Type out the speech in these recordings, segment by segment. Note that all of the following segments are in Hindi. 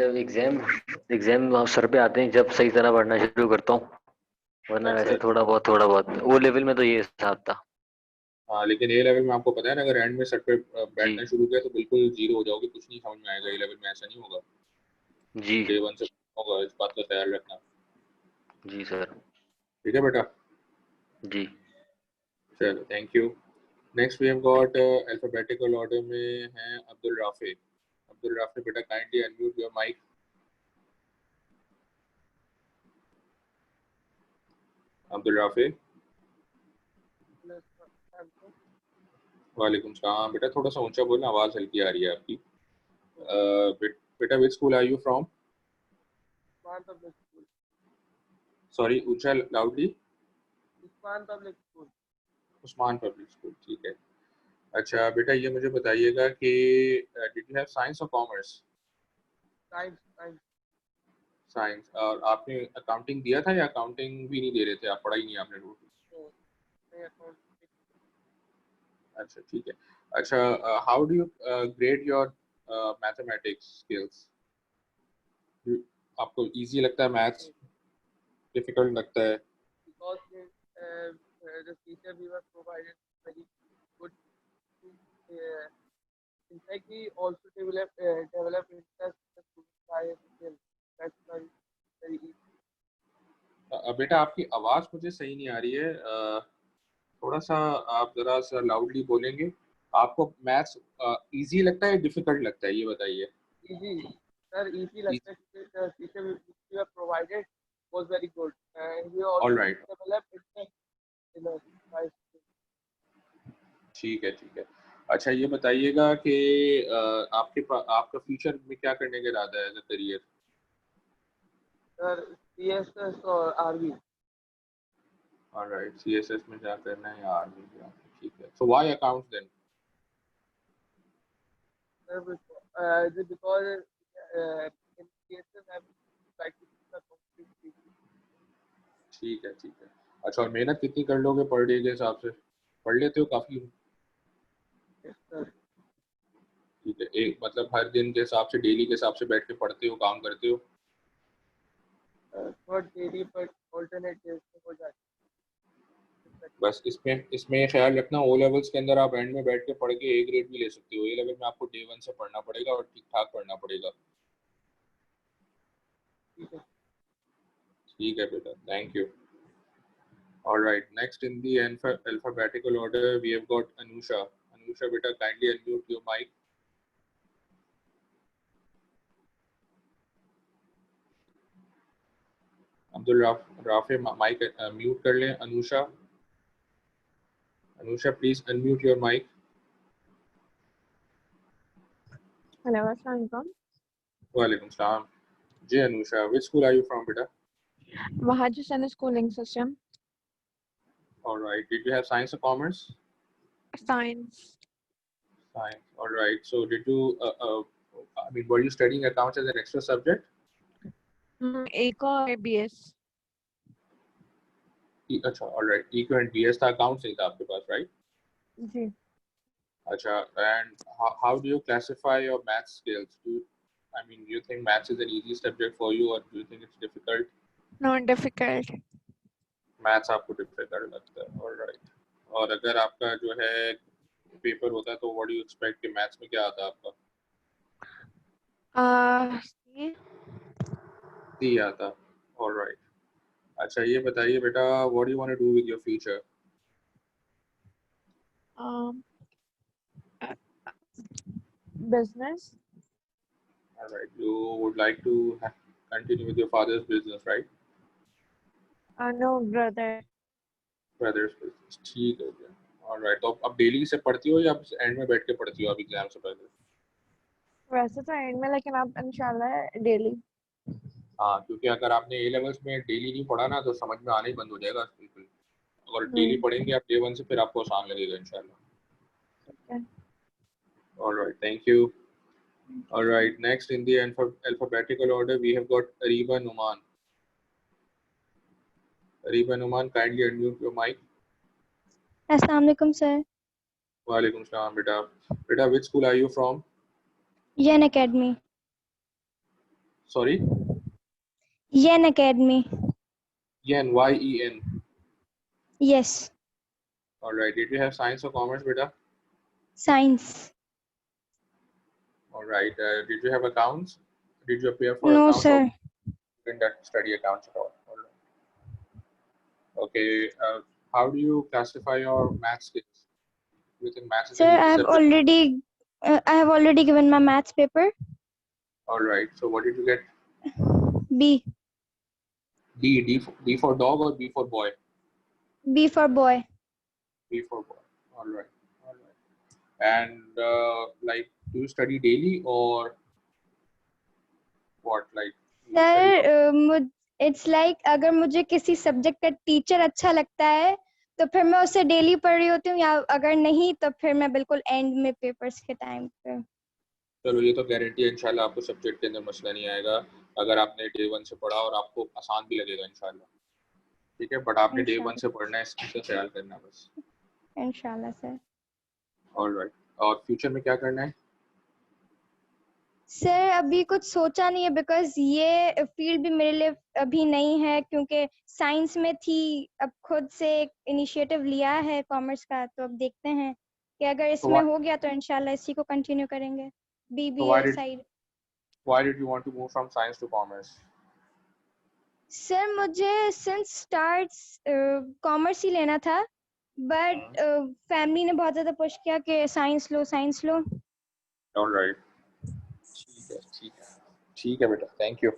जब एग्जाम एग्जाम सर पे आते हैं जब सही तरह पढ़ना शुरू करता हूँ, वरना अच्छा वैसे अच्छा। थोड़ा बहुत वो लेवल में तो ये हिसाब था। हाँ लेकिन ए लेवल में आपको पता है ना, अगर एंड में सर पे जी बैठना शुरू किया तो बिल्कुल जीरो हो जाओगे, कुछ नहीं समझ में आएगा। ए लेवल में ऐसा नहीं होगा, जी डे वन से होगा, इस बात का ख्याल रखना। जी सर। ठीक है बेटा, जी चलो thank you. Next we have got alphabetical order में है अब्दुल राफे। अब्दुल राफे बेटा, kindly unmute your mic. Abdul Rafe. वालेकुम सलाम बेटा, थोड़ा सा ऊंचा बोलना, आवाज़ हल्की आ रही है आपकी। बेटा which school are you from? Usman public school. Sorry, ऊंचा loudly. Usman public school. Usman public school, ठीक है। अच्छा बेटा ये मुझे बताइएगा कि डिड यू हैव साइंस और कॉमर्स? Science science. साइंस। और आपने अकाउंटिंग दिया था या अकाउंटिंग भी नहीं दे रहे थे आप, पढ़ाई नहीं आपने टोटल? नहीं, अकाउंट। अच्छा ठीक है। अच्छा, how do you grade your mathematics skills? आपको इजी लगता है मैथ्स, डिफिकल्ट लगता है? Because the teacher we were provided very good. Uh, in fact, we also develop interest in the student science skill. That's why very easy. बेटा आपकी आवाज़ मुझे सही नहीं आ रही है, थोड़ा सा आप ज़रा सा लाउडली बोलेंगे। आपको मैथ्स इजी लगता है, डिफिकल्ट लगता है, ये बताइए। Easy, sir. Easy लगता है क्योंकि the teacher we were provided was very good, and we all also right, developed interest in the science skill. ठीक है ठीक है। अच्छा ये बताइएगा कि आपका फ्यूचर में क्या करने का इरादा है as a career? Sir, CSS और RV. ऑलराइट, सीएसएस में क्या करना है या आर्मी में जाना है, ठीक है। So why accounts then? Because in cases I would like to do the complete. ठीक है ठीक है। अच्छा, और मेहनत कितनी कर लोगे पर डे के हिसाब से? पढ़ लेते हो काफी? Yes, sir. ठीक है, एक मतलब हर दिन के हिसाब से, डेली के हिसाब से बैठ के पढ़ते हो, काम करते हो? Not daily but alternate days में हो जाती है. बस इसमें इसमें ये ख्याल रखना, ओ लेवल्स के अंदर आप एंड में बैठ के पढ़ के ए ग्रेड भी ले सकते हो। ए लेवल में आपको डे वन से पढ़ना पड़ेगा और ठीक ठाक पढ़ना पड़ेगा। ठीक है. ठीक है बेटा, thank you. Alright, next in the alphabetical order we have got Anusha. Anusha beta, kindly unmute your mic. Abdul Rafe mic mute कर लें। Anusha, Anusha please unmute your mic. Hello, Assalamualaikum. Walaikum salam. Ji Anusha, which school are you from beta? Mahaji Sen schooling system. Alright, did you have science or commerce? Science. Science. Alright, so did you I mean, were you studying accounts as an extra subject? एक और BS. अच्छा, alright, EQ and BS था, accounts नहीं था आपके पास, right? Ji. Acha, and how do you classify your math skills? Do you think maths is an easy subject for you, or do you think it's difficult? Not difficult. Maths आपको difficult लगता है, all right. और अगर आपका जो है पेपर होता है तो what do you expect कि maths में क्या आता है आपका? C. C आता, all right. अच्छा ये बताइए बेटा, what do you want to do with your future? Business. All right, you would like to continue with your father's business, right? No, brother. Brother's business, ठीक है भैया। All right, तो अब डेली से पढ़ती हो या एंड में बैठ के पढ़ती हो आप एग्जाम से पहले? वैसे तो एंड में, लेकिन अब इंशाल्लाह डेली. हाँ, क्योंकि अगर आपने ए लेवल्स में डेली नहीं पढ़ा ना तो समझ में आना ही बंद हो जाएगा बिल्कुल। अगर डेली पढ़ेंगे आप डे वन से, फिर आपको आसान लगेगा इंशाल्लाह। Okay. All right, thank you. All right, next in the alphabetical order we have got Ariba Numan. Ariba Numan, kindly unmute your mic. अस्सलाम वालेकुम सर। वालेकुम सलाम बेटा। बेटा which school are you from? N academy. Sorry, Yen Academy. Yen, Y-E-N. Yes. All right. Did you have science or commerce, beta? Science. All right. Did you have accounts? Did you appear for No, accounts or sir. didn't study accounts at all? All right. Okay. How do you classify your math skills? Do you think maths is Sir, an easy subject? I have already given my maths paper. All right. So what did you get? B. D for dog or B for boy? B for boy. B for boy. All right. All right. And like, do you study daily or what? Like, you study from sir it's like अगर मुझे किसी सब्जेक्ट का टीचर अच्छा लगता है तो फिर मैं उससे डेली पढ़ रही होती हूँ, या अगर नहीं तो फिर मैं बिल्कुल एंड में पेपर्स के टाइम पे। चलो, ये तो गारंटी है इंशाल्लाह आपको सब्जेक्ट के अंदर मसला नहीं आएगा अगर आपने डे 1 से पढ़ा, और आपको आसान भी लगेगा इंशाल्लाह। ठीक है, बट आपने डे 1 से पढ़ना है, इसका ख्याल करना बस। इंशाल्लाह सर। ऑलराइट। और फ्यूचर में क्या करना है? सर अभी कुछ सोचा नहीं है, बिकॉज ये फील्ड भी मेरे लिए अभी नहीं है, क्योंकि साइंस में थी, अब खुद से एक इनिशिएटिव लिया है कॉमर्स का, तो अब देखते हैं कि अगर So इसमें हो गया तो इंशाल्लाह इसी को कंटिन्यू करेंगे, why BBA did side. you want to move from science to commerce? Sir मुझे सिंस स्टार्ट्स कॉमर्स ही लेना था, बट फैमिली ने बहुत ज़्यादा पुश किया कि साइंस लो साइंस लो। ऑलराइट, ठीक है, ठीक है, ठीक है बेटा, thank you.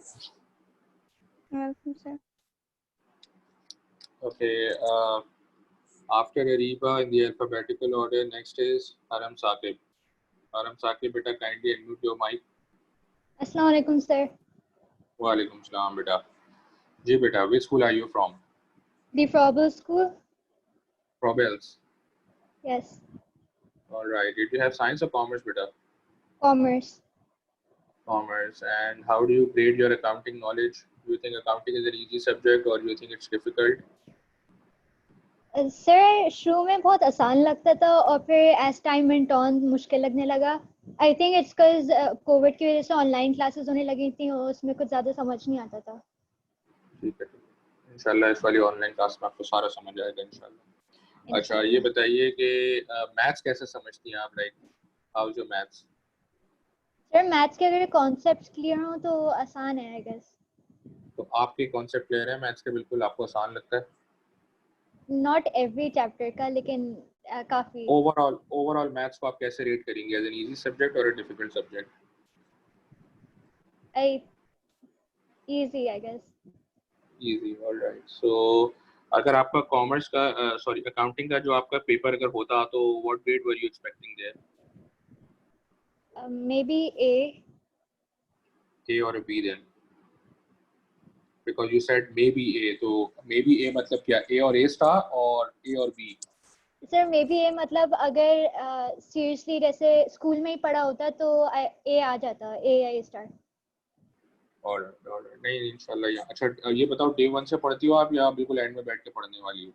Welcome sir. Okay, after Ariba in the alphabetical order, next is Haram Saqib. Haram Saqib, beta, kindly unmute your mic. अस्सलाम वालेकुम सर। Walaikum salam, beta. जी बेटा, which school are you from? The Froebel school. Probels. Yes. All right. Did you have science or commerce, beta? Commerce. Commerce. And how do you grade your accounting knowledge? Do you think accounting is an easy subject or do you think it's difficult? Sir शुरू में बहुत आसान लगता था और फिर एज टाइम वेंट ऑन मुश्किल लगने लगा। I think it's because Covid की वजह से ऑनलाइन क्लासेस होने लगी थी और उसमें कुछ ज़्यादा समझ नहीं आता था। ठीक है, इंशाल्लाह इस वाली ऑनलाइन क्लास में आपको सारा समझ आएगा इंशाल्लाह। अच्छा, ये बताइए कि मैथ्स कैसे समझती हैं आप? Like, how is your maths? Sir maths के अगर कॉन्सेप्ट्स क्लियर हो तो आसान है आई गेस। तो आपके कॉन्सेप्ट क्लियर है मैथ्स के? बिल्कुल आपको आसान लगता है? नॉट एवरी चैप्टर का, लेकिन काफ़ी। ओवरऑल मैथ्स को आप कैसे रेट करेंगे? एज एन इजी सब्जेक्ट और a difficult subject? Easy I guess. Easy, alright. So अगर आपका कॉमर्स का सॉरी अकाउंटिंग का जो आपका पेपर अगर होता तो what grade were you expecting there? Maybe A. A or a B then? Because you said maybe A, तो maybe A मतलब क्या? A और A star और A और B? सर मे बी ए मतलब अगर सीरियसली जैसे स्कूल में ही पढ़ा होता तो ए आ जाता, ए या ए स्टार। ऑलराइट, नहीं इंशाल्लाह। या अच्छा, ये बताओ, डे 1 से पढ़ती हो आप या बिल्कुल एंड में बैठ के पढ़ने वाली हो?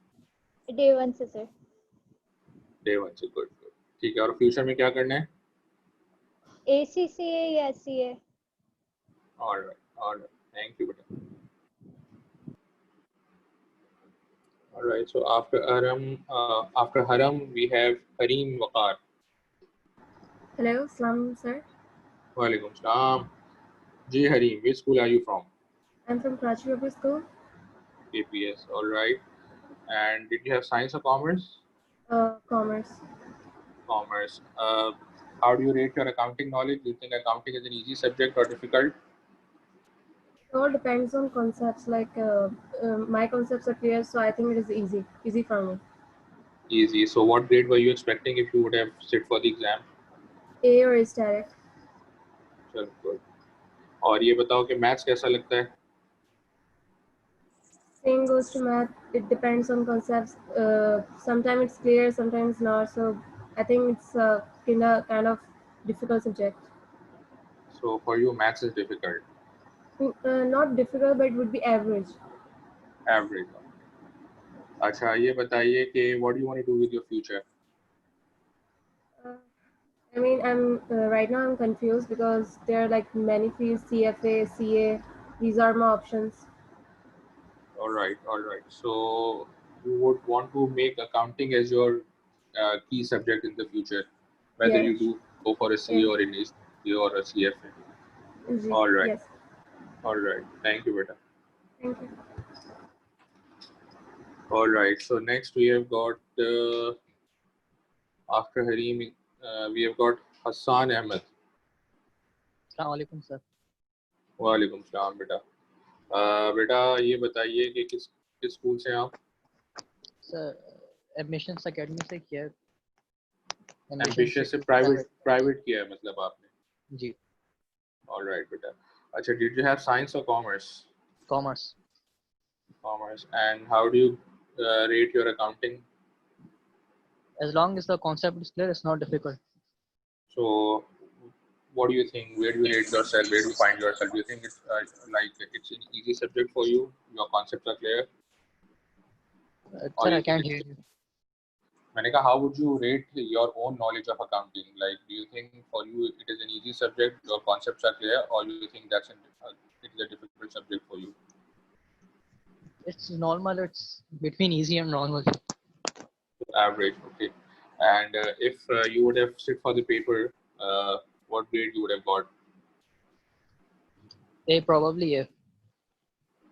डे 1 से सर। डे 1 से, गुड गुड, ठीक है। और फ्यूचर में क्या करना है? ACCA या CA। ऑलराइट, थैंक यू बेटा। Alright, so after Haram we have Kareem Waqar. Hello, Salam sir. Walaikum salam. Ji Hareem, which school are you from? I'm from Karachi Public School. KPS, alright. And did you have science or commerce? Commerce. Commerce. How do you rate your accounting knowledge? Do you think accounting is an easy subject or difficult? It all depends on concepts. Like my concepts are clear, so I think it is easy for me. Easy. So what grade were you expecting if you would have sit for the exam? A or A static. चलो, good. और ये बताओ कि मैथ्स कैसा लगता है? Same goes to math. It depends on concepts. Sometimes it's clear, sometimes not. So I think it's kind of difficult subject. So for you, maths is difficult. Not difficult, but it would be average. Average. अच्छा, ये बताइए कि what do you want to do with your future? I mean, right now I'm confused because there are like many fields, CFA, CA. These are my options. All right, all right. So you would want to make accounting as your key subject in the future, whether Yes. you do go for a CA Yes. or an ACA or a CFA. All right, Yes. all right. Thank you, beta. Thank you. All right. So next we have got after Harim, we have got Hassan Ahmed. अस्सलाम सर। वालेकुम सलाम बेटा। बेटा ये बताइए कि किस किस स्कूल से हैं आप? सर एडमिशंस एकेडमी से किया है। एम्बिशियस से प्राइवेट किया है मतलब आपने? जी। ऑलराइट बेटा। अच्छा, डिड यू हैव साइंस और commerce? Commerce. Commerce. And how do you rate your accounting? As long as the concept is clear, it's not difficult. So what do you think? Where do you rate yourself? Where do you find yourself? Do you think it's like it's an easy subject for you? Your concepts are clear? Sir, I can't hear you. मैंने कहा, how would you rate your own knowledge of accounting? Like, do you think for you it is an easy subject, your concepts are clear, or do you think it is a difficult subject for you? It's normal. It's between easy and normal. Average, okay. And if you would have sit for the paper, what grade you would have got? A, probably A.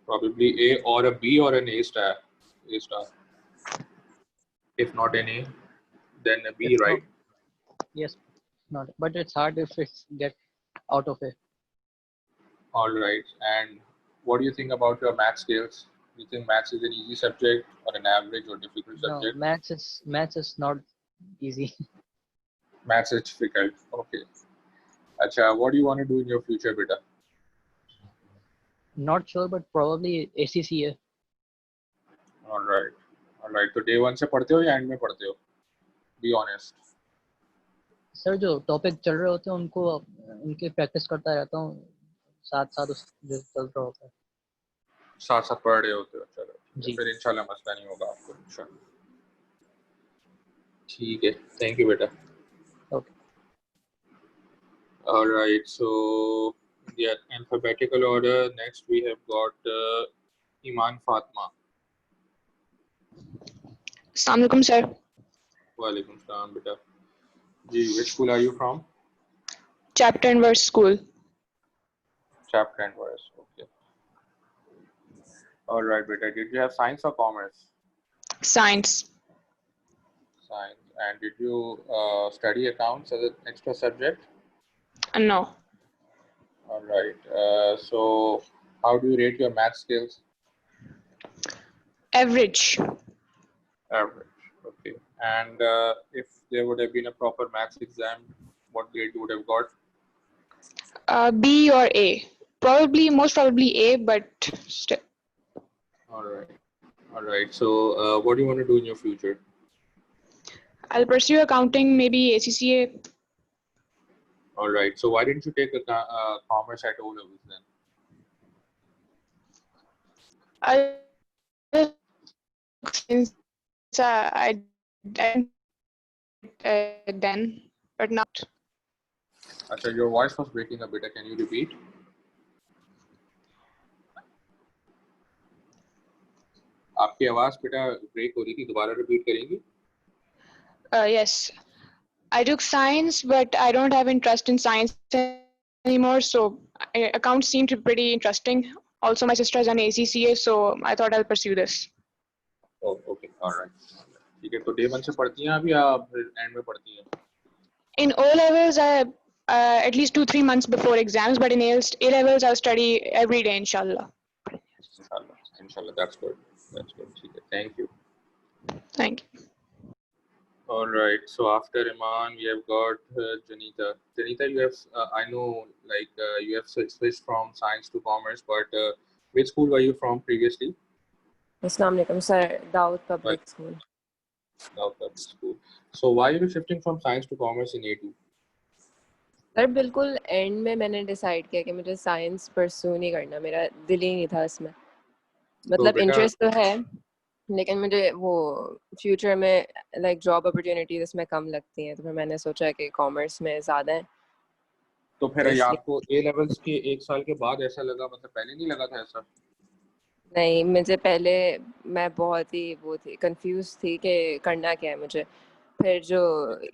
Probably A or a B or an A star. A star. If not an A, then a B, It's right? not, yes, not. But it's hard if it's get out of A. All right. And what do you think about your math skills? Do you think maths is an easy subject or an average or difficult No, subject? maths is not easy. Maths is difficult. Okay. Acha, what do you want to do in your future, beta? Not sure, but probably ACCA. All right. All right. तो day 1 से पढ़ते हो या end में पढ़ते हो? Be honest. सर जो टॉपिक चल रहे होते हैं उनको उनकी प्रैक्टिस करता रहता हूँ, साथ साथ उस जो चल रहा होता है साथ साथ पढ़ रहे होते हो? चलो जी। फिर इंशाल्लाह मसला नहीं होगा आपको इंशाल्लाह। ठीक है, थैंक यू बेटा। Okay. All right, so yeah, alphabetical order. Next we have got Iman Fatma. Assalamu alaikum, sir. Walaikum salam, beta. Ji, which school are you from? Chapter and verse school. Chapter and verse. Okay. All right, beta. Did you have science or commerce? Science. Science. And did you study accounts as an extra subject? No. All right. So how do you rate your math skills? Average. Average. Okay. And if there would have been a proper maths exam, what grade you would have got? B or A. Most probably A, but still. All right. All right. So what do you want to do in your future? I'll pursue accounting, maybe ACCA. All right. So why didn't you take a commerce at O levels then? Since I didn't then, but not. Achha, your voice was breaking a bit. Can you repeat? आपकी आवाज बेटा ब्रेक हो रही थी, दोबारा रिपीट करेंगी? Yes. I took science, but I don't have interest in science anymore. So accounts seemed pretty interesting. Also, my sister has done ACCA, so I thought I'll pursue this. Oh, okay. All right. ठीक है, तो day 1 से पढ़ती हैं आप या end में पढ़ती हैं? In O levels, at least 2-3 months before exams, but in A levels, I'll study every day, inshallah. Inshallah. That's good. That's good. ठीक है. Thank you. Thank you. All right. So after Iman, we have got Janita. Janita, you have I know you have switched from science to commerce, but which school were you from previously? Assalamu alaikum, sir. Dawood Public School. Dawood Public School. So why are you shifting from science to commerce in A2? Sir बिल्कुल एंड में मैंने डिसाइड किया कि मुझे साइंस परस्यू नहीं करना, मेरा दिल ही नहीं था इसमें। मतलब इंटरेस्ट तो है लेकिन मुझे वो फ्यूचर में लाइक जॉब अपॉर्चुनिटीज इसमें कम लगती हैं, तो फिर मैंने सोचा कि कॉमर्स में ज़्यादा है, तो फिर तो ये इसलिए आपको ए लेवल्स के 1 साल के बाद ऐसा लगा, मतलब पहले नहीं लगा था ऐसा? नहीं, मुझे पहले मैं बहुत ही वो थी, कंफ्यूज थी कि करना क्या है मुझे। फिर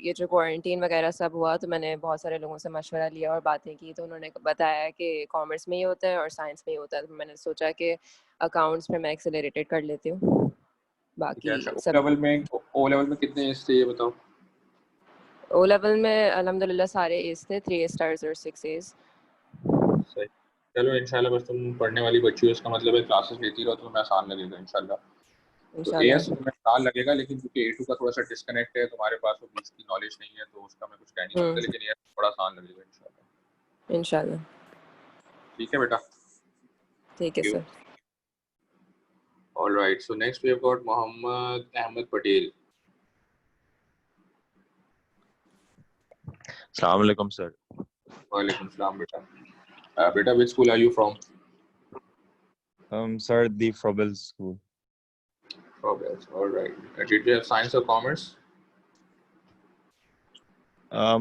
ये जो क्वारंटीन वगैरह सब हुआ, तो मैंने बहुत सारे लोगों से मशवरा लिया और बातें की, तो उन्होंने बताया कि कॉमर्स में ही होता है और साइंस में ही होता है। तो मैंने सोचा कि अकाउंट्स में मैं एक्सेलरेटेड कर लेती हूँ, ठीक है। बाकी अच्छा, ओ सब। लेवल में कितने एज थे ये बताओ? ओ लेवल में अल्हम्दुलिल्लाह सारे एज थे, 3 स्टार्स और 6 एज। सही। चलो इंशाल्लाह, बस तुम पढ़ने वाली बच्ची हो, इसका मतलब है क्लासेस लेती रहो तो तुम्हें आसान लगेगा इंशाल्लाह। तो एएस इंशाल्लाह। तुम्हें आसान लगेगा, लेकिन क्योंकि ए2 का थोड़ा सा डिस्कनेक्ट है, तुम्हारे पास वो बीच की नॉलेज नहीं है, तो उसका मैं कुछ कह नहीं सकता, लेकिन एएस थोड़ा आसान लगेगा इंशाल्लाह। इंशाल्लाह। ठीक है बेटा? ठीक है Thank you. Sir. All right. So next we have got Mohammad Ahmed Patel. Assalamu alaikum, sir. Walaikum salam, beta. Beta, which school are you from? Sir, the Frobel School. Frobel. All right. Did you have science or commerce?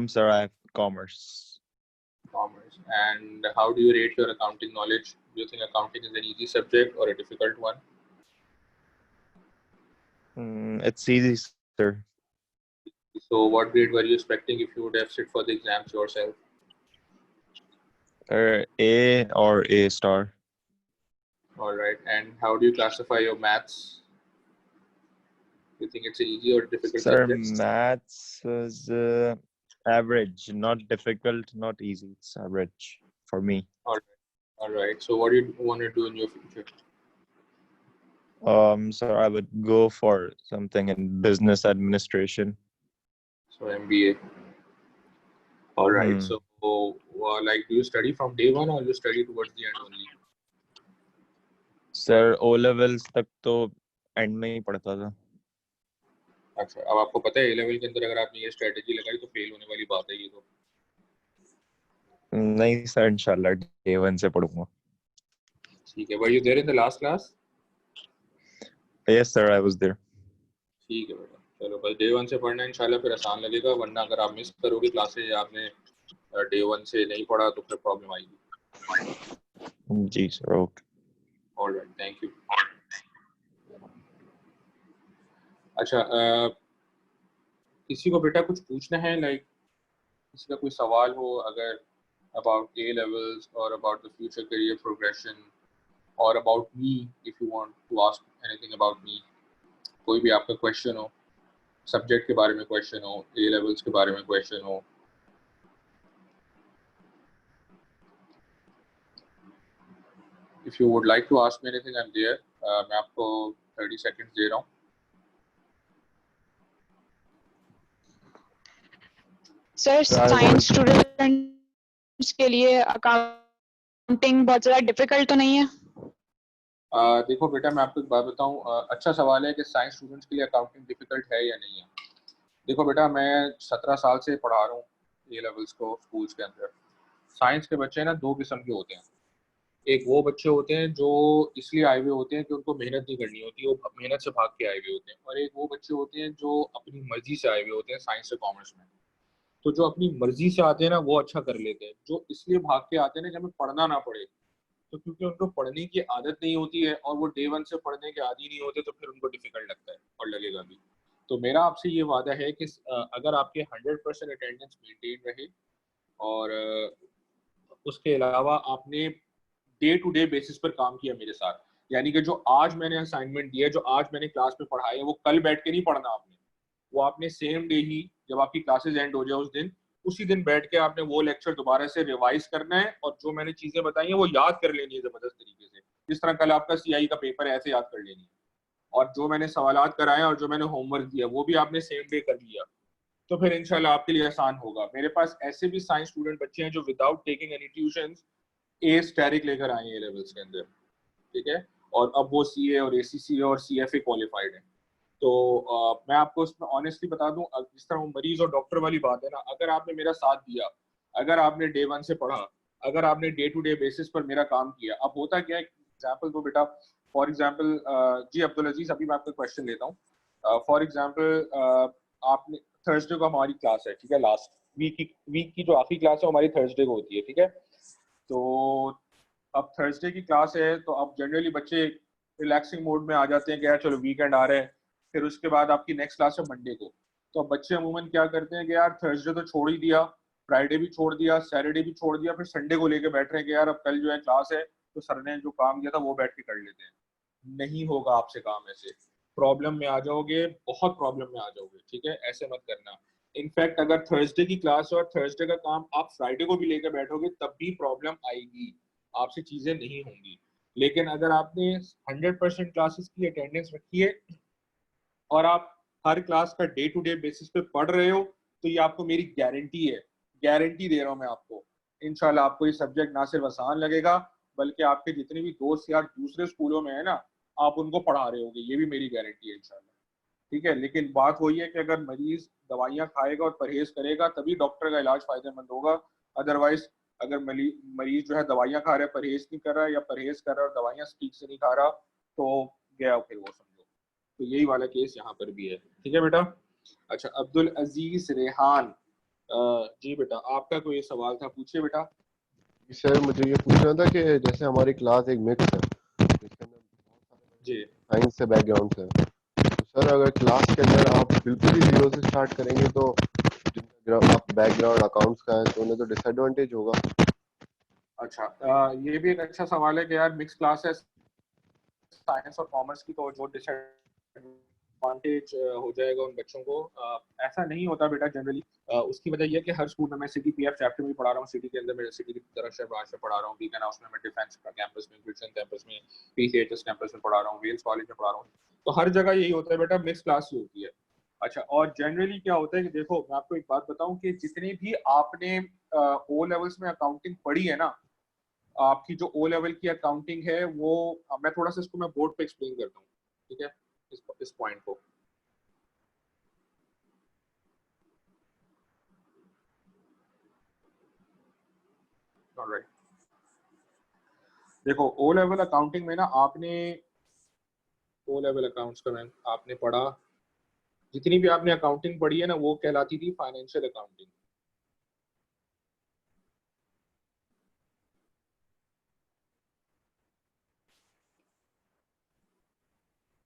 Sir, I have commerce. Commerce. And how do you rate your accounting knowledge? Do you think accounting is an easy subject or a difficult one? It's easy, sir. So what grade were you expecting if you would have sit for the exams yourself? A or A star. All right. And how do you classify your maths? Do you think it's an easy or difficult Sir, subject? maths is average, not difficult, not easy. It's average for me. All right. All right. So what do you want to do in your future? Sir, I would go for something in business administration. So MBA. All right. So, like, do you study from day one or you study towards the end only? Sir, O levels तक तो end में ही पढ़ता था. अच्छा, अब आपको पता है ए लेवल के अंदर अगर आपने ये स्ट्रेटजी लगाई तो फेल होने वाली बात है ये तो? नहीं सर, इंशाल्लाह day 1 से पढ़ूंगा. ठीक है. Were you there in the last class? Yes sir, I was there. ठीक है बेटा. चलो बस day 1 से पढ़ना इंशाल्लाह, फिर आसान लगेगा, वरना अगर आप मिस करोगे क्लासेस या आपने day 1 से नहीं पढ़ा तो फिर प्रॉब्लम आएगी. जी sir, okay. All right, thank you. अच्छा, किसी को बेटा कुछ पूछना है, लाइक किसी का कोई सवाल हो अगर about A levels or about the future career progression or about me, if you want to ask anything about me, कोई भी आपका क्वेश्चन हो, सब्जेक्ट के बारे में क्वेश्चन हो, A levels के बारे में क्वेश्चन हो, if you would like to ask me anything, I'm there. मैं आपको 30 seconds दे रहा हूँ. सर, साइंस स्टूडेंट्स के लिए अकाउंटिंग बहुत ज़्यादा डिफिकल्ट तो नहीं है? देखो बेटा, मैं आपको एक बात बताऊं, अच्छा सवाल है कि साइंस स्टूडेंट्स के लिए अकाउंटिंग डिफिकल्ट है या नहीं है. देखो बेटा, मैं 17 साल से पढ़ा रहा हूँ ए लेवल्स को स्कूल्स के अंदर. साइंस के बच्चे ना दो किस्म के होते हैं. एक वो बच्चे होते हैं जो इसलिए आए हुए होते हैं कि उनको मेहनत नहीं करनी होती, वो मेहनत से भाग के आए हुए होते हैं, और एक वो बच्चे होते हैं जो अपनी मर्जी से आए हुए होते हैं साइंस से कॉमर्स में. तो जो अपनी मर्जी से आते हैं ना वो अच्छा कर लेते हैं. जो इसलिए भाग के आते हैं ना कि हमें पढ़ना ना पड़े, तो क्योंकि उनको पढ़ने की आदत नहीं होती है और वो डे 1 से पढ़ने के आदी नहीं होते, तो फिर उनको डिफिकल्ट लगता है और लगेगा भी. तो मेरा आपसे ये वादा है कि अगर आपके 100% अटेंडेंस मेंटेन रहे और उसके अलावा आपने डे टू डे बेसिस पर काम किया मेरे साथ, यानी कि जो आज मैंने असाइनमेंट दिया है, जो आज मैंने क्लास में पढ़ाया है, वो कल बैठ के नहीं पढ़ना आपने. वो आपने सेम डे ही, जब आपकी क्लासेस एंड हो जाए उस दिन, उसी दिन बैठ के आपने वो लेक्चर दोबारा से रिवाइज करना है और जो मैंने चीजें बताई हैं वो याद कर लेनी है जबरदस्त तरीके से, जिस तरह कल आपका सीआई का पेपर है ऐसे याद कर लेनी है. और जो मैंने सवालात कराए और जो मैंने होमवर्क दिया वो भी आपने सेम डे कर लिया, तो फिर इंशाल्लाह आपके लिए आसान होगा. मेरे पास ऐसे भी साइंस स्टूडेंट बच्चे हैं जो विदाउट टेकिंग एनी ट्यूशंस ए स्टैरिक लेकर आए हैं लेवल्स के अंदर, ठीक है, और अब वो सीए और एसीसी और सीएफए क्वालिफाइड है. तो मैं आपको उसमें ऑनेस्टली बता दूं, जिस तरह वो मरीज और डॉक्टर वाली बात है ना, अगर आपने मेरा साथ दिया, अगर आपने डे 1 से पढ़ा, अगर आपने डे टू डे बेसिस पर मेरा काम किया, अब होता क्या है, एग्जाम्पल दो बेटा, फॉर एग्जांपल जी अब्दुल अजीज, अभी मैं आपका क्वेश्चन लेता हूँ। फॉर एग्जांपल आपने थर्सडे को हमारी क्लास है, ठीक है, लास्ट वीक की जो आखिरी क्लास है हमारी थर्सडे को होती है, ठीक है। तो अब थर्सडे की क्लास है तो अब जनरली बच्चे रिलैक्सिंग मोड में आ जाते हैं कि यार चलो वीकेंड आ रहे हैं। फिर उसके बाद आपकी नेक्स्ट क्लास है मंडे को। तो अब बच्चे अमूमन क्या करते हैं कि यार थर्सडे तो छोड़ ही दिया, फ्राइडे भी छोड़ दिया, सैटरडे भी छोड़ दिया, फिर संडे को लेके बैठ रहे हैं कि यार अब कल जो है क्लास है तो सर ने जो काम दिया था वो बैठ के कर लेते हैं। नहीं होगा आपसे काम ऐसे, प्रॉब्लम में आ जाओगे, बहुत प्रॉब्लम में आ जाओगे, ठीक है, ऐसे मत करना। इनफैक्ट अगर थर्सडे की क्लास है और थर्सडे का काम आप फ्राइडे को भी लेकर बैठोगे तब भी प्रॉब्लम आएगी, आपसे चीजें नहीं होंगी। लेकिन अगर आपने 100% क्लासेस की अटेंडेंस रखी है और आप हर क्लास का डे टू डे बेसिस पे पढ़ रहे हो तो ये आपको मेरी गारंटी है, गारंटी दे रहा हूँ मैं आपको, इंशाल्लाह आपको ये सब्जेक्ट ना सिर्फ आसान लगेगा बल्कि आपके जितने भी दोस्त यार दूसरे स्कूलों में है ना, आप उनको पढ़ा रहे होगे, ये भी मेरी गारंटी है इंशाल्लाह, ठीक है। लेकिन बात वही है कि अगर मरीज दवाइयाँ खाएगा और परहेज करेगा तभी डॉक्टर का इलाज फायदेमंद होगा। अदरवाइज अगर मरीज जो है दवाइयाँ खा रहा है, परहेज नहीं कर रहा है, या परहेज कर रहा है और दवाइयाँ ठीक से नहीं खा रहा, तो गया फिर वो, समझो। तो यही वाला केस यहाँ पर भी है, ठीक है बेटा। अच्छा, अब्दुल अजीज रेहान, जी बेटा आपका कोई सवाल था, पूछिए बेटा। सर मुझे ये पूछना था कि जैसे हमारी क्लास एक मिक्स है जिसके अंदर जी साइंस से बैकग्राउंड से, तो सर अगर क्लास के अंदर आप बिल्कुल ही जीरो से स्टार्ट करेंगे तो जिनका आप बैकग्राउंड अकाउंट्स का है तो उन्हें तो डिसएडवांटेज होगा। अच्छा, ये भी एक अच्छा सवाल है कि यार मिक्स क्लास है साइंस और कॉमर्स की, तो जो डिसएडवांटेज हो जाएगा उन बच्चों को, ऐसा नहीं होता बेटा जनरली। उसकी वजह यह है कि हर स्कूल में मैं सिटी पीएफ चैप्टर में पढ़ा रहा हूँ, सिटी के अंदर मैं सिटी की तरफ से ब्रांच में पढ़ा रहा हूँ, बीकन हाउस में मैं डिफेंस कैंपस में, गुलशन कैंपस में, पीसीएचएस कैंपस में पढ़ा रहा हूँ, वेल्स कॉलेज में पढ़ा रहा हूँ। तो हर जगह यही होता है बेटा, मिक्स क्लास ही होती है। अच्छा, और जनरली क्या होता है कि देखो मैं आपको एक बात बताऊं कि जितनी भी आपने ओ लेवल्स में अकाउंटिंग पढ़ी है ना, आपकी जो ओ लेवल की अकाउंटिंग है वो, मैं थोड़ा सा इसको मैं बोर्ड पे एक्सप्लेन करता हूँ, ठीक है, इस पॉइंट को। ऑलराइट, देखो ओ लेवल अकाउंटिंग में ना आपने ओ लेवल अकाउंट्स का मैम आपने पढ़ा, जितनी भी आपने अकाउंटिंग पढ़ी है ना वो कहलाती थी फाइनेंशियल अकाउंटिंग।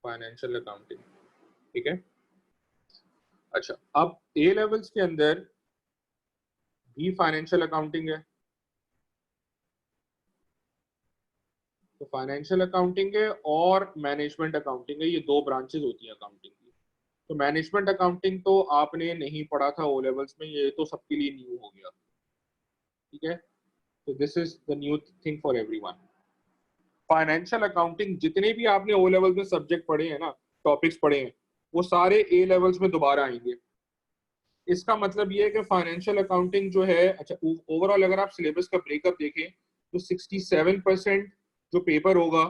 फाइनेंशियल अकाउंटिंग, ठीक है। अच्छा, अब ए लेवल्स के अंदर भी फाइनेंशियल अकाउंटिंग है, तो फाइनेंशियल अकाउंटिंग है और मैनेजमेंट अकाउंटिंग है, ये दो ब्रांचेस होती हैं अकाउंटिंग की। तो मैनेजमेंट अकाउंटिंग तो आपने नहीं पढ़ा था ओ लेवल्स में, ये तो सबके लिए न्यू हो गया, ठीक है। तो this is the new thing for everyone. Financial accounting जितने भी आपने ओ लेवल्स में सब्जेक्ट पढ़े हैं ना, टॉपिक्स पढ़े हैं, वो सारे ए लेवल्स में दोबारा आएंगे। इसका मतलब ये है कि फाइनेंशियल अकाउंटिंग जो है, अच्छा ओवरऑल अगर आप सिलेबस का ब्रेकअप देखें तो 67% जो पेपर होगा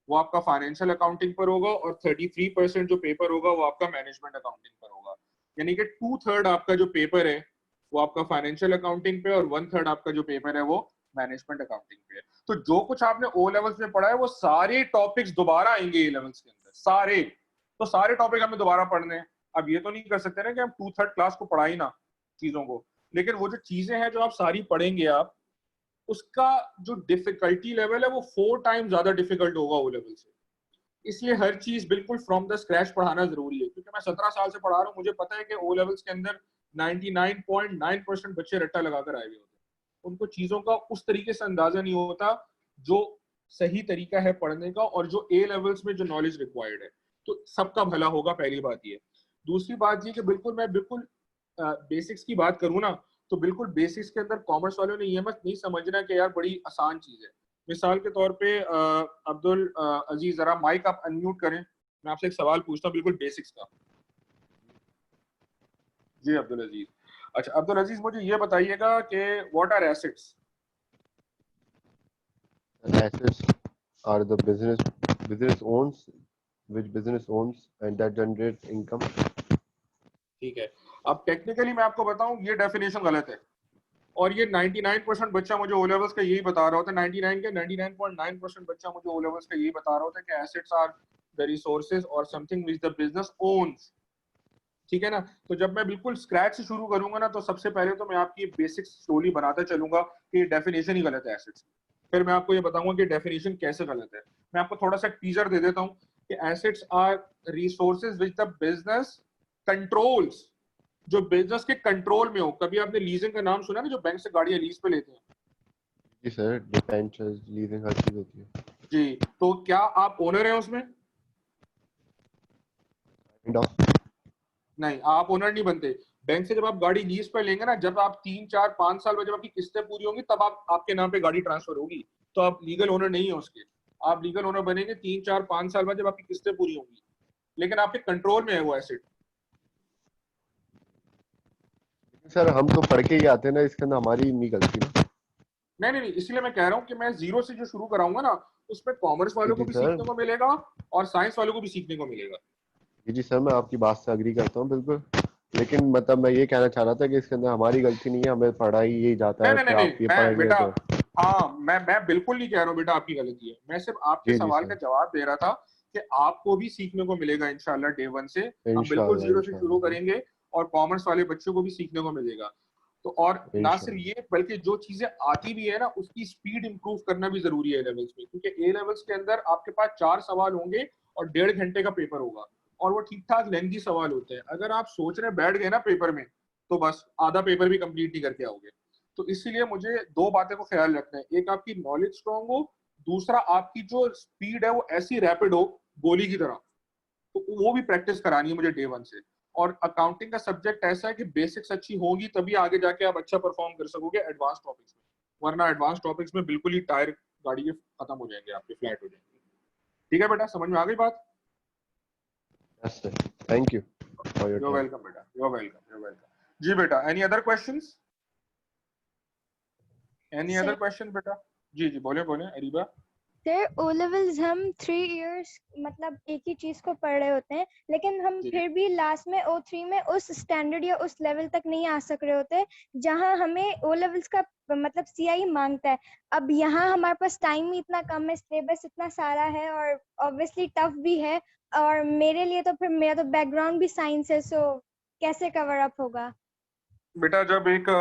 वो आपका फाइनेंशियल अकाउंटिंग पर होगा और 33% जो पेपर होगा वो आपका मैनेजमेंट अकाउंटिंग पर होगा। यानी कि 2/3 आपका जो पेपर है वो आपका फाइनेंशियल अकाउंटिंग पे और 1/3 आपका जो पेपर है वो मैनेजमेंट अकाउंटिंग पे है। तो जो कुछ आपने ओ लेवल्स में पढ़ा है वो सारे टॉपिक्स दोबारा आएंगे ए लेवल्स के अंदर, सारे। तो सारे टॉपिक हमें दोबारा पढ़ने हैं। अब ये तो नहीं कर सकते ना कि हम 2/3 क्लास को पढ़ा ही ना चीजों को, लेकिन वो जो चीजें हैं जो आप सारी पढ़ेंगे आप, उसका जो डिफिकल्टी लेवल है वो 4 टाइम ज्यादा डिफिकल्ट होगा ओ लेवल से। इसलिए हर चीज बिल्कुल फ्रॉम द स्क्रैच पढ़ाना जरूरी है, क्योंकि मैं 17 साल से पढ़ा रहा हूँ, मुझे पता है कि ओ लेवल्स के अंदर 99.9% बच्चे रट्टा लगाकर आए हुए होते हैं। उनको चीजों का उस तरीके से अंदाजा नहीं होता जो सही तरीका है पढ़ने का और जो ए लेवल्स में जो नॉलेज रिक्वायर्ड है। तो सबका भला होगा, पहली बात ये। दूसरी बात ये कि मैं बिल्कुल बेसिक्स की बात करूँ ना, तो बिल्कुल बेसिक्स के अंदर कॉमर्स वालों ने ये मत नहीं समझना कि यार बड़ी आसान चीज है। मिसाल के तौर पे अब्दुल अजीज, जरा माइक आप अनम्यूट करें, मैं आपसे एक सवाल पूछता हूँ बिल्कुल बेसिक्स का। जी अब्दुल अजीज। अच्छा अब्दुल अजीज, मुझे ये बताइएगा कि what are assets? Assets are the business owns, which business owns and that generates income. ठीक है, अब टेक्निकली मैं आपको बताऊं ये डेफिनेशन गलत है। और ये 99% बच्चा मुझे ओ लेवल्स का यही बता रहा होता है, 99.9% बच्चा मुझे ओ लेवल्स का यही बता रहा होता है कि एसेट्स आर द रिसोर्सेज और something which the business owns. ठीक है ना। तो जब मैं बिल्कुल स्क्रैच से शुरू करूंगा ना, तो सबसे पहले तो मैं आपकी बेसिक्स स्लोली बनाता चलूंगा कि डेफिनेशन ही गलत है एसेट्स। फिर मैं आपको ये बताऊंगा कि डेफिनेशन कैसे गलत है। मैं आपको थोड़ा सा टीजर दे देता हूँ कि assets are resources which the business controls, जो बिजनेस के कंट्रोल में हो। कभी आपने लीजिंग का नाम सुना ना, जो बैंक से गाड़ियां लीज पे लेते हैं? जी सर, डिबेंचर्स, लीजिंग, हर चीज होती है जी। तो क्या आप ओनर हैं उसमें? Kind of. नहीं, आप ओनर नहीं बनते। बैंक से जब आप गाड़ी लीज पर लेंगे ना, जब आप 3, 4, 5 साल में जब आपकी किस्तें पूरी होंगी, तब आपके नाम पे गाड़ी ट्रांसफर होगी। तो आप लीगल ओनर नहीं है उसके। आप लीगल ओनर बनेंगे 3, 4, 5 साल बाद जब आपकी किस्तें पूरी होंगी, लेकिन आपके कंट्रोल में है वो एसेट। सर हम तो पढ़ के ही आते हैं ना, इसके अंदर हमारी नहीं गलती ना। नहीं, इसलिए मैं कह रहा हूँ कि मैं जीरो से जो शुरू कराऊंगा ना, उसमें कॉमर्स वालों को जी भी सर, सीखने को मिलेगा और साइंस वालों को भी सीखने को मिलेगा। जी सर, मैं आपकी बात से अग्री करता हूँ बिल्कुल, लेकिन मतलब मैं ये कहना चाह रहा था कि इसके अंदर हमारी गलती नहीं है, हमें पढ़ाई यही जाता है नहीं, कि आप ये मैं पढ़ लिए बेटा, तो। हाँ, मैं बिल्कुल नहीं कह रहा हूँ बेटा आपकी गलती है। मैं सिर्फ आपके जी जी सवाल का सर, जवाब दे रहा था कि आपको भी सीखने को मिलेगा इंशाल्लाह डे 1 से। हम बिल्कुल इंशाल्लाह जीरो से शुरू इंशाल्लाह करेंगे और कॉमर्स वाले बच्चों को भी सीखने को मिलेगा। तो और ना सिर्फ इंशाल्लाह। ये, बल्कि जो चीजें आती भी है ना, उसकी स्पीड इंप्रूव करना भी जरूरी है ए लेवल्स में, क्योंकि ए लेवल्स के अंदर आपके पास 4 सवाल होंगे और 1.5 घंटे का पेपर होगा, और वो ठीक ठाक लेंथी सवाल होते हैं। अगर आप सोचने बैठ गए ना पेपर में, तो बस आधा पेपर भी कंप्लीट नहीं करके आओगे। तो इसीलिए मुझे 2 बातें को ख्याल रखना है, एक आपकी नॉलेज स्ट्रांग हो, दूसरा आपकी जो स्पीड है वो ऐसी रैपिड हो गोली की तरह। तो वो भी प्रैक्टिस करानी है मुझे डे 1 से। और अकाउंटिंग का सब्जेक्ट ऐसा है कि बेसिक्स अच्छी होगी तभी आगे जाके आप अच्छा परफॉर्म कर सकोगे एडवांस टॉपिक्स में, वरना एडवांस टॉपिक्स में बिल्कुल ही टायर गाड़ी के खत्म हो जाएंगे, आपके फ्लैट हो जाएंगे। ठीक है बेटा, समझ में आ गई बात? Yes sir, thank you for your You're time. welcome बेटा, you're welcome। जी बेटा, any other questions? Any other sir question बेटा? जी बोले अरीबा। सर ओ लेवल्स हम 3 इयर्स मतलब एक ही चीज को पढ़ रहे होते हैं, लेकिन हम जी फिर भी लास्ट में O3 में उस स्टैंडर्ड या उस लेवल तक नहीं आ सक रहे होते जहां हमें ओ लेवल्स का मतलब CI मांगता है। अब यहाँ हमारे पास टाइम ही इतना कम है, सिलेबस इतना सारा है और ऑब्वियसली टफ भी है, और मेरे लिए तो फिर मेरा तो बैकग्राउंड भी साइंस है, सो कैसे कवर अप होगा? बेटा, जब एक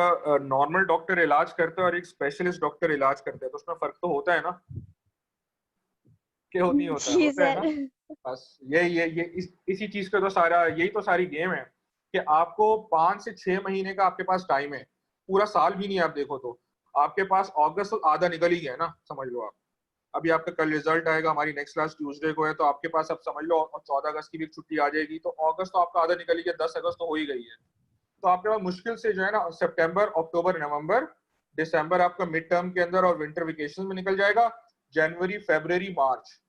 नॉर्मल डॉक्टर इलाज करता है और एक स्पेशलिस्ट डॉक्टर इलाज करता है, तो उसमें फर्क तो होता है ना, क्यों नहीं होता है? जी होता है सर। ना। बस इसी चीज का तो सारा, यही तो सारी गेम है कि आपको 5 से 6 महीने का आपके पास टाइम है, पूरा साल भी नहीं। आप देखो तो आपके पास अगस्त तो आधा निकल ही गया ना, समझ लो आप। अभी आपका कल रिजल्ट आएगा, हमारी नेक्स्ट क्लास ट्यूसडे को है, तो आपके पास अब समझ लो, और 14 अगस्त की भी एक छुट्टी आ जाएगी, तो अगस्त तो आपका आधा निकल ही गया, 10 अगस्त तो हो ही गई है। तो आपके पास मुश्किल से जो है ना सितंबर, अक्टूबर, नवंबर, दिसंबर आपका मिड टर्म के अंदर और विंटर वेकेशन में निकल जाएगा, जनवरी, फरवरी, मार्च।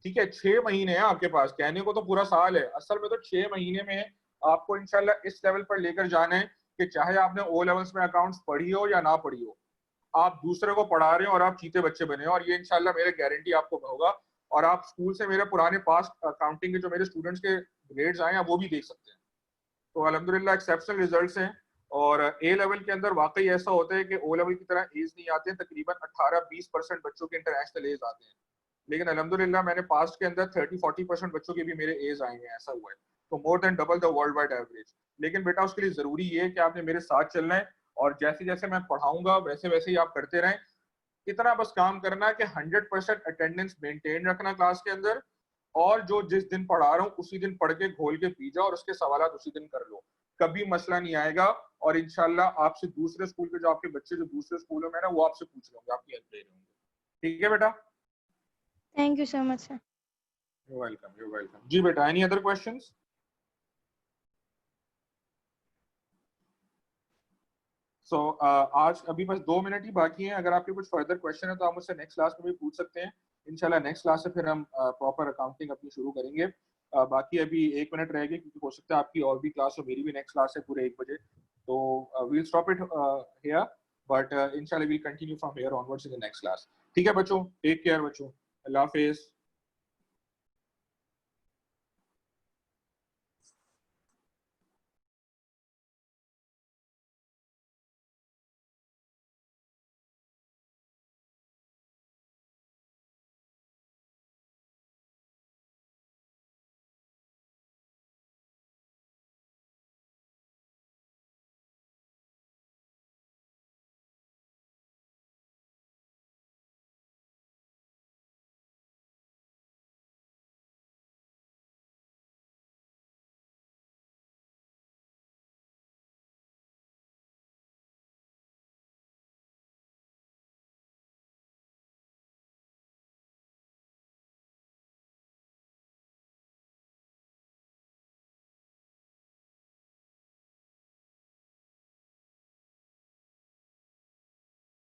ठीक है, 6 महीने हैं आपके पास। कहने को तो पूरा साल है, असल में तो 6 महीने में आपको इंशाल्लाह इस लेवल पर लेकर जाना है कि चाहे आपने ओ लेवल्स में अकाउंट्स पढ़ी हो या ना पढ़ी हो, आप दूसरे को पढ़ा रहे हो और आप चीते बच्चे बने हो, और ये इंशाल्लाह मेरे गारंटी आपको होगा। और आप स्कूल से मेरे पुराने पास्ट अकाउंटिंग के जो मेरे स्टूडेंट्स के ग्रेड्स आए हैं, आप वो भी देख सकते हैं। तो अल्हम्दुलिल्लाह एक्सेप्शनल रिजल्ट्स हैं। और ए लेवल के अंदर वाकई ऐसा होता है कि ओ लेवल की तरह एज नहीं आते हैं, तकरीबन 18-20% बच्चों के इंटरनेशनल एज आते हैं, लेकिन अल्हम्दुलिल्लाह मैंने पास्ट के अंदर 30-40% बच्चों के भी मेरे एज आए हैं, ऐसा हुआ है। तो more than double the world wide average. लेकिन बेटा उसके लिए जरूरी ये है कि आपने मेरे साथ चलना है, और जैसे जैसे मैं पढ़ाऊंगा वैसे वैसे ही आप करते रहें। इतना बस काम करना है कि 100% अटेंडेंस मेंटेन रखना क्लास के अंदर, और जो जिस दिन पढ़ा रहा हूँ उसी दिन पढ़ के घोल के पी जाओ, और उसके सवाल उसी दिन कर लो, कभी मसला नहीं आएगा। और इंशाल्लाह आपसे दूसरे स्कूल के जो आपके बच्चे जो दूसरे स्कूलों में ना, वो आपसे पूछ रहे होंगे, आपकी हेल्प ले रहे होंगे। ठीक है बेटा? Thank you so much sir. You're welcome, you're welcome। जी बेटा, any other questions? So, आज अभी बस 2 मिनट ही बाकी हैं। अगर आपके कुछ फर्दर क्वेश्चन है तो आप मुझसे नेक्स्ट क्लास में भी पूछ सकते हैं। इंशाल्लाह नेक्स्ट क्लास से फिर हम प्रॉपर अकाउंटिंग अपनी शुरू करेंगे। बाकी अभी 1 मिनट रहेगी, क्योंकि हो सकता है आपकी और भी क्लास हो, मेरी भी नेक्स्ट क्लास है पूरे 1 बजे। तो we'll stop it here, but inshallah we'll continue from here onwards in the next class। ठीक है बच्चों, टेक केयर बच्चों, अल्लाह हाफिज।